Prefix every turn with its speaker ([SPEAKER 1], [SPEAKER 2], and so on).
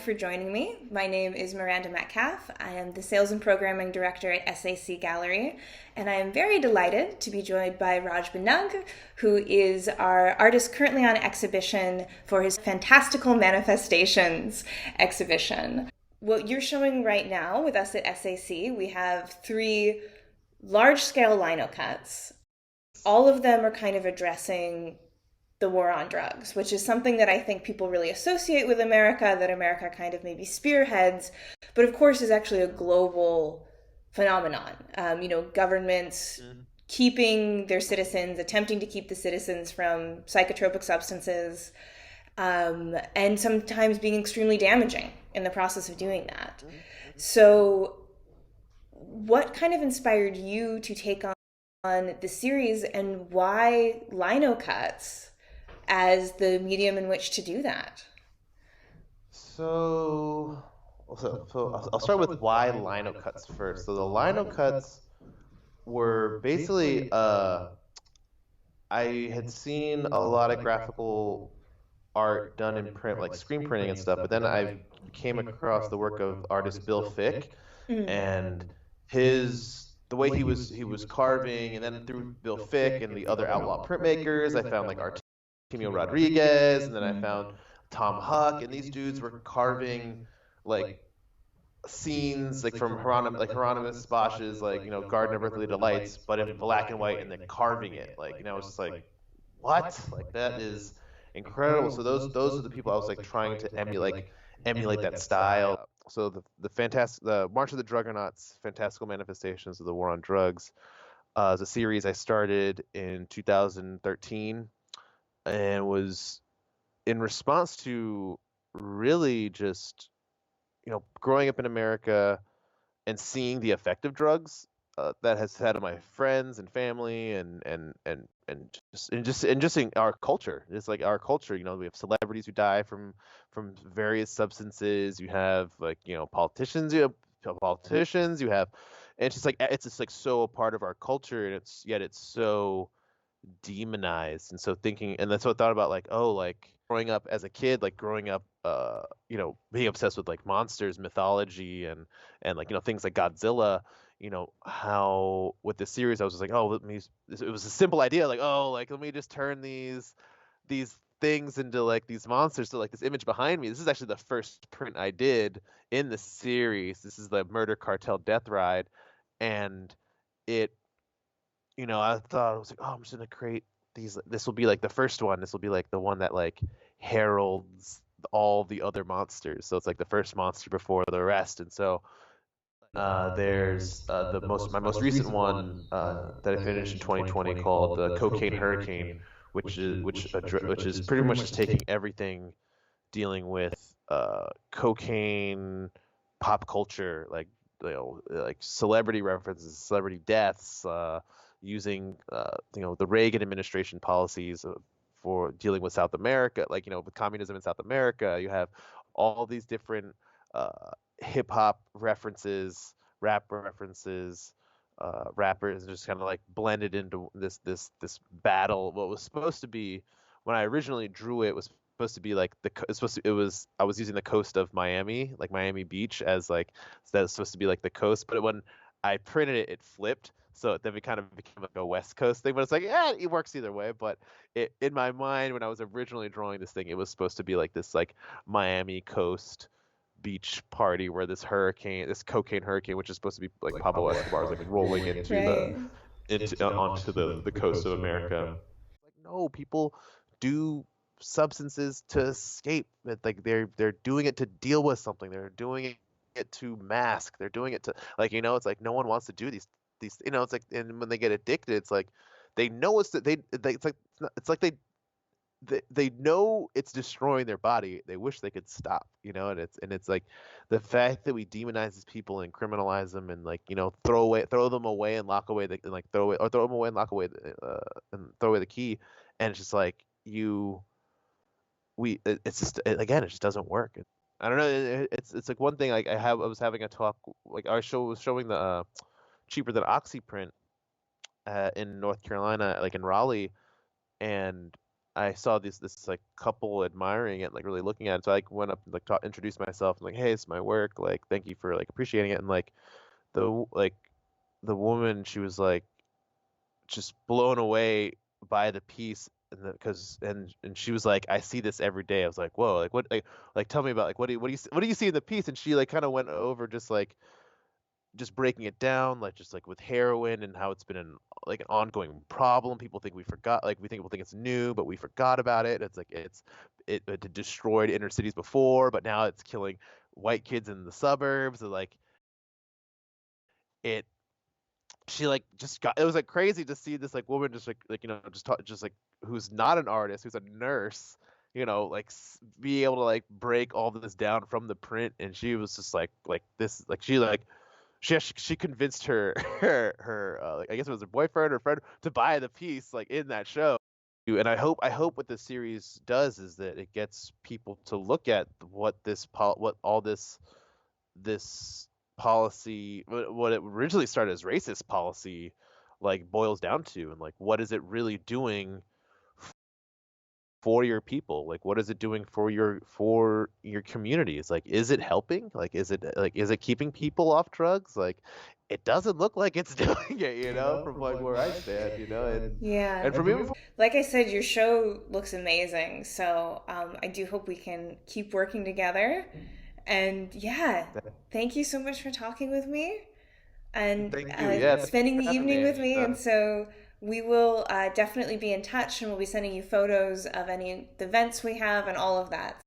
[SPEAKER 1] for joining me. My name is Miranda Metcalf. I am the Sales and Programming Director at SAC Gallery, and I am very delighted to be joined by Raj Bunnag, who is our artist currently on exhibition for his Fantastical Manifestations exhibition. What you're showing right now with us at SAC, we have 3 large-scale linocuts. All of them are kind of addressing the war on drugs, which is something that I think people really associate with America, that America kind of maybe spearheads, but of course is actually a global phenomenon. Governments keeping their citizens, attempting to keep the citizens from psychotropic substances, and sometimes being extremely damaging in the process of doing that. So what kind of inspired you to take on the series, and why linocuts as the medium in which to do that?
[SPEAKER 2] So I'll start with why linocuts first. So the linocuts were basically I had seen a lot of graphical art done in print, like screen printing and stuff, but then I came across the work of artist Bill Fick, and the way he was carving, and then through Bill Fick and the other outlaw printmakers, I found like Artemio Rodriguez, and then I found Tom Huck, and these dudes were carving like scenes like from Hieronymus Bosch's Garden of Earthly Delights, but in black and white, and then carving it. I was just like, what? Like, that is incredible. So those are the people I was like trying to emulate that style. So the March of the Druggernauts, Fantastical Manifestations of the War on Drugs, is a series I started in 2013, and was in response to really just growing up in America and seeing the effect of drugs that has had on my friends and family, and just in our culture. It's like our culture. We have celebrities who die from various substances. You have politicians. You have, and it's just like so a part of our culture, and it's so demonized. And so and that's what I thought about, growing up as a kid, being obsessed with like monsters, mythology, and things like Godzilla. How with this series I was just like, it was a simple idea, let me just turn these things into like these monsters. So like this image behind me, this is actually the first print I did in the series. This is the Murder Cartel Death Ride, and it I thought, I was like, I'm just gonna create these. This will be like the first one. This will be like the one that like heralds all the other monsters. So it's like the first monster before the rest. And so there's my most recent one that I finished in 2020, called the Cocaine Hurricane, which is pretty much just taking everything dealing with cocaine, pop culture, like celebrity references, celebrity deaths, using the Reagan administration policies for dealing with South America, with communism in South America. You have all these different hip hop references, rap references, rappers just kind of like blended into this battle. What was supposed to be, when I originally drew it, was supposed to be like I was using the coast of Miami, like Miami Beach, as like that's supposed to be like the coast, but when I printed it, it flipped. So then it kind of became like a West Coast thing, but it's like, it works either way. But in my mind, when I was originally drawing this thing, it was supposed to be like this like Miami coast beach party where this cocaine hurricane, which is supposed to be like Pablo Escobar's like rolling onto the coast of America. Like, no, people do substances to escape. Like they're doing it to deal with something. They're doing it to mask. They're doing it to it's like no one wants to do these it's like, and when they get addicted, it's like they know they know it's destroying their body. They wish they could stop, and it's like the fact that we demonize these people and criminalize them, and throw them away and lock away throw them away and lock away and throw away the key, and it's just like it's just, again, it just doesn't work. I don't know. It's like one thing. Like I was having a talk. Like our show was showing the Cheaper Than Oxy print in North Carolina, like in Raleigh, and I saw this like couple admiring it, like really looking at it. So I like, went up and like introduced myself and like, hey, it's my work. Like, thank you for like appreciating it. And like like the woman, she was like just blown away by the piece. And because and she was like, I see this every day. I was like, whoa, like what, like tell me about like what do you see in the piece? And she like kind of went over just breaking it down, like just like with heroin and how it's been an ongoing problem. People think we forgot, like we think people think it's new, but we forgot about it. It's like it destroyed inner cities before, but now it's killing white kids in the suburbs. And like it, she like just got, it was like crazy to see this like woman just like just like who's not an artist, who's a nurse, like be able to like break all this down from the print. And she was just like this, like she convinced her like, I guess it was her boyfriend or friend to buy the piece like in that show. And I hope what the series does is that it gets people to look at what all this policy, what it originally started as racist policy, like boils down to, and like what is it really doing for your people? Like what is it doing for your communities? Like is it helping? Like is it keeping people off drugs? Like it doesn't look like it's doing it, from like where I stand,
[SPEAKER 1] Yeah.
[SPEAKER 2] and for me,
[SPEAKER 1] Like I said, your show looks amazing. So I do hope we can keep working together. And yeah, thank you so much for talking with me and
[SPEAKER 2] thank you. Yeah, thank
[SPEAKER 1] spending
[SPEAKER 2] you
[SPEAKER 1] the
[SPEAKER 2] for having
[SPEAKER 1] evening
[SPEAKER 2] me.
[SPEAKER 1] with me. And so we will definitely be in touch and we'll be sending you photos of any of the events we have and all of that.